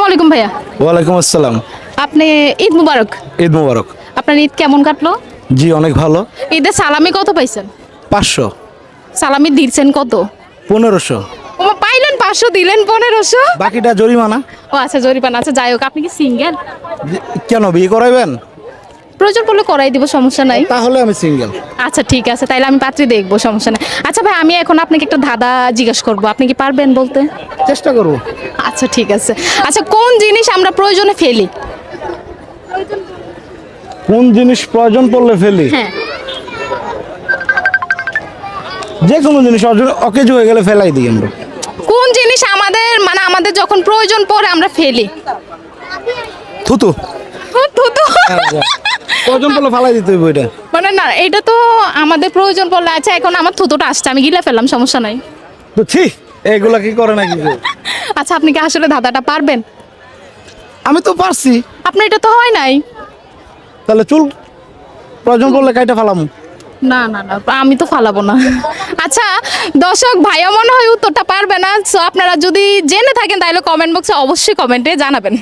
আলাইকুম ভাইয়া। ওয়ালাইকুম আসসালাম। আপনি ঈদ মুবারক। ঈদ মুবারক। আপনার ঈদ কেমন কাটলো? জি অনেক ভালো। ঈদে সালামি কত পাইছেন? 500। সালামি দিচ্ছেন কত? 1500। ও পাইলেন 500 দিলেন 1500। বাকিটা জরিমানা। ও আচ্ছা জরিপানা। আচ্ছা যাই হোক, আপনি কি সিঙ্গেল? কেন বিয়ে করাইবেন? প্রয়োজন পড়লে করাই দিব, সমস্যা নাই। তাহলে আমি সিঙ্গেল। আচ্ছা ঠিক আছে, তাইলে আমি পাত্রী দেখবো, সমস্যা নাই। আচ্ছা ভাই, আমি এখন আপনাকে একটা ধাঁধা জিজ্ঞেস করবো, আপনি কি পারবেন বলতে? চেষ্টা করব। আচ্ছা ঠিক আছে। আচ্ছা, কোন জিনিস আমরা প্রয়োজনে ফেলি? কোন জিনিস প্রয়োজন পড়লে ফেলি? হ্যাঁ। যে কোনো জিনিস অকেজ হয়ে গেলে ফেলাই দিই আমরা। কোন জিনিস আমাদের আমাদের যখন প্রয়োজন পড়ে আমরা ফেলি? থুতু। থুতু। প্রয়োজন পড়লে ফেলাই দিতে হইব এটা। না, এটা তো আমাদের প্রয়োজন পড়লে। আচ্ছা, এখন আমার থুতুটা আসছে, আমি গিলে ফেললাম, সমস্যা নাই। তো ছি, এগুলা কি করে নাকি কেউ? আচ্ছা, আপনি কি আসলে ধাঁধাটা পারবেন? আমি তো পারছি। আপনার এটা তো হয় নাই। তাহলে চুল প্রয়োজন পড়লে কাইটা ফেলাম। না না না, আমি তো ফালাবো না। আচ্ছা দর্শক, ভাইয়া মনে হয় উত্তরটা পারবে না। সো আপনারা যদি জেনে থাকেন তাহলে কমেন্ট বক্সে অবশ্যই কমেন্টে জানাবেন।